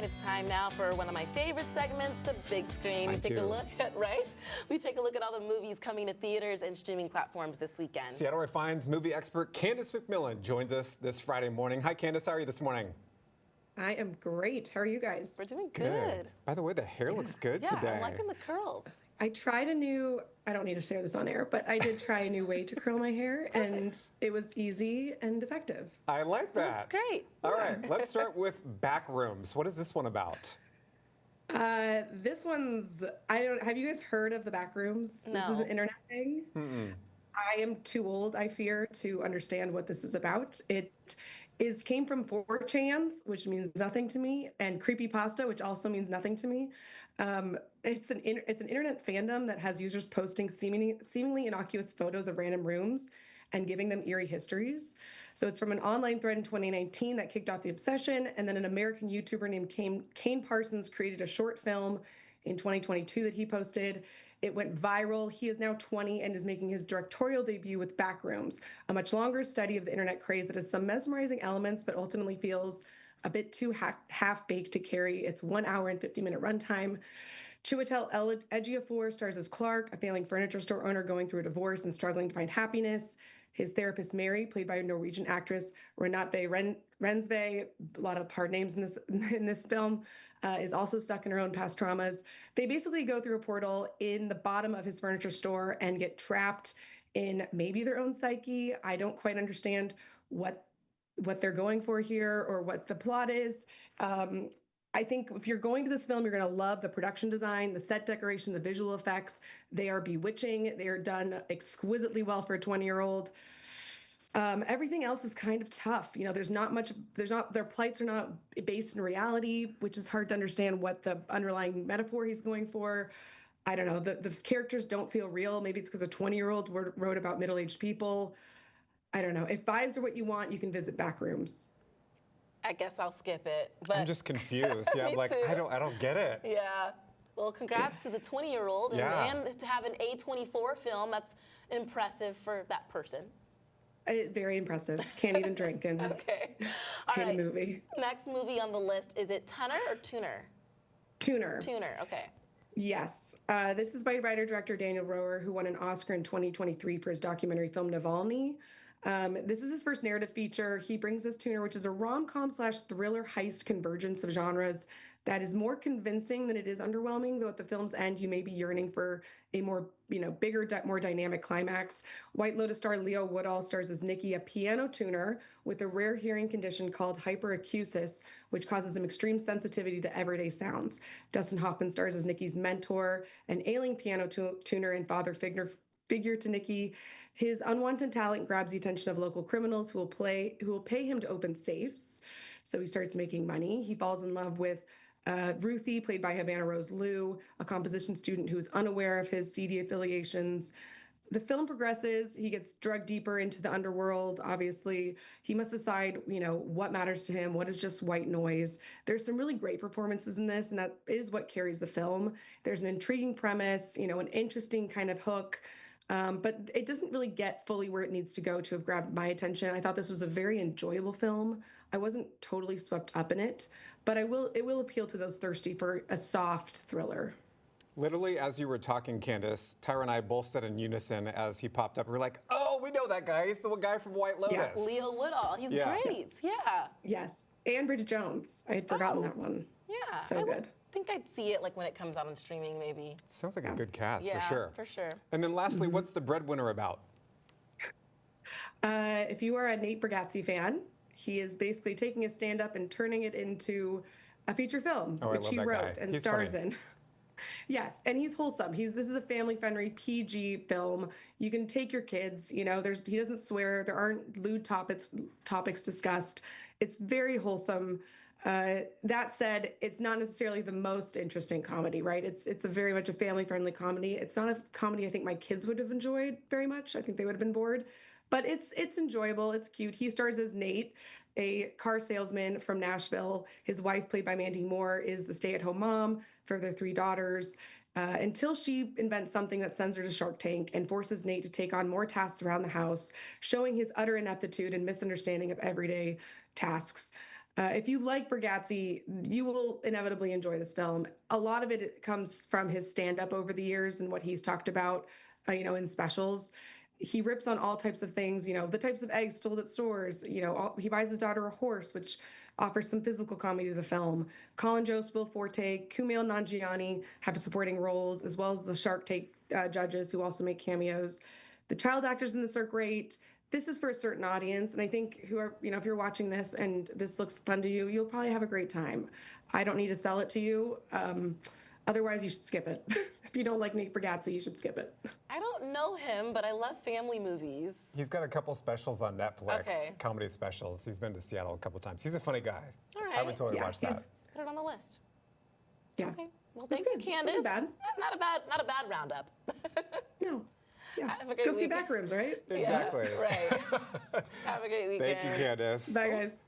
right, it's time now for one of my favorite segments, the big screen. Mine We take too. a look at, right? We take a look at all the movies coming to theaters and streaming platforms this weekend. Seattle Refined's movie expert Candace McMillan joins us this Friday morning. Hi, Candace. How are you this morning? I am great. How are you guys? We're doing good. By the way, the hair looks good Yeah, today. I'm liking the curls. I tried a new, I don't need to share this on air, but I did try a new way to curl my hair and it was easy and effective. I like that. That's great. All right, let's start with Backrooms. What is this one about? This one's, have you guys heard of the Backrooms? This is No. an internet thing. I am too old, I fear, to understand what this is about. Came from 4chans, which means nothing to me, and creepypasta, which also means nothing to me. It's an internet fandom that has users posting seemingly innocuous photos of random rooms and giving them eerie histories. So it's from an online thread in 2019 that kicked off the obsession, and then an American YouTuber named Kane Parsons created a short film in 2022 that he posted. It went viral. He is now 20 and is making his directorial debut with Backrooms, a much longer study of the internet craze that has some mesmerizing elements, but ultimately feels a bit too half-baked to carry its 1 hour and 50-minute runtime. Chiwetel Ejiofor stars as Clark, a failing furniture store owner going through a divorce and struggling to find happiness. His therapist, Mary, played by Norwegian actress Renate Rensve, a lot of hard names in this film, is also stuck in her own past traumas. They basically go through a portal in the bottom of his furniture store and get trapped in maybe their own psyche. I don't quite understand what they're going for here or what the plot is. I think if you're going to this film, you're going to love the production design, the set decoration, the visual effects. They are bewitching. They are done exquisitely well for a 20-year-old. Everything else is kind of tough. You know, their plights are not based in reality, which is hard to understand what the underlying metaphor he's going for. I don't know. The characters don't feel real. Maybe it's because a 20-year-old wrote about middle-aged people. I don't know. If vibes are what you want, you can visit Backrooms. I guess I'll skip it. But I'm just confused. Yeah, Me I'm like, too. I don't get it. Yeah. Well, congrats to the 20-year-old Yeah. and to have an A24 film. That's impressive for that person. Very impressive. Can't even drink and Okay. All hate right. a movie. Next movie on the list, is it Tunner or Tuner? Tuner. Tuner, okay. Yes. This is by writer-director Daniel Roher, who won an Oscar in 2023 for his documentary film Navalny. This is his first narrative feature. He brings us Tuner, which is a rom-com/thriller heist convergence of genres that is more convincing than it is underwhelming, though at the film's end, you may be yearning for a more, bigger, more dynamic climax. White Lotus star Leo Woodall stars as Nicky, a piano tuner with a rare hearing condition called hyperacusis, which causes him extreme sensitivity to everyday sounds. Dustin Hoffman stars as Nicky's mentor, an ailing piano tuner and father figure to Nicky. His unwanted talent grabs the attention of local criminals who will pay him to open safes. So he starts making money. He falls in love with Ruthie, played by Havana Rose Liu, a composition student who is unaware of his seedy affiliations. The film progresses. He gets dragged deeper into the underworld. Obviously, he must decide, what matters to him, what is just white noise. There's some really great performances in this, and that is what carries the film. There's an intriguing premise, an interesting kind of hook. But it doesn't really get fully where it needs to go to have grabbed my attention. I thought this was a very enjoyable film. I wasn't totally swept up in it, but it will appeal to those thirsty for a soft thriller. Literally, as you were talking, Candace, Tyra and I both said in unison as he popped up. We were like, oh, we know that guy. He's the guy from White Lotus. Yeah. Leo Woodall, he's Yeah. great. Yeah. Yes, and Bridget Jones. I had forgotten that one. Yeah. So I good. think I'd see it like when it comes out on streaming, maybe. Sounds like a good cast, Yeah, for sure. for sure. And then lastly, what's The Breadwinner about? If you are a Nate Bargatze fan, he is basically taking his stand-up and turning it into a feature film, Oh, I which love he that wrote guy. and He's stars funny. in. Yes, and he's wholesome. This is a family-friendly PG film. You can take your kids. He doesn't swear. There aren't lewd topics discussed. It's very wholesome. That said, it's not necessarily the most interesting comedy, right? It's a very much a family-friendly comedy. It's not a comedy I think my kids would have enjoyed very much. I think they would have been bored. But it's enjoyable. It's cute. He stars as Nate, a car salesman from Nashville. His wife, played by Mandy Moore, is the stay-at-home mom for their 3 daughters. Until she invents something that sends her to Shark Tank and forces Nate to take on more tasks around the house, showing his utter ineptitude and misunderstanding of everyday tasks. If you like Bergazzi, you will inevitably enjoy this film. A lot of it comes from his stand-up over the years and what he's talked about, in specials. He rips on all types of things, the types of eggs sold at stores. He buys his daughter a horse, which offers some physical comedy to the film. Colin Jost, Will Forte, Kumail Nanjiani have supporting roles, as well as the Shark Tank judges who also make cameos. The child actors in this are great. This is for a certain audience, and I think if you're watching this and this looks fun to you, you'll probably have a great time. I don't need to sell it to you. Otherwise, you should skip it. If you don't like Nate Bargatze, you should skip it. I don't know him, but I love family movies. He's got a couple specials on Netflix, Okay. comedy specials. He's been to Seattle a couple times. He's a funny guy. So All I would right. totally Yeah, watch that. Put it on the list. Yeah. Okay. Well, That's thank you, good. Candace. Wasn't bad. Not a bad roundup. No. Yeah. Have a great Go see weekend. Backrooms, right? Exactly. Yeah, right. Have a great weekend. Thank you, Candace. Bye, guys.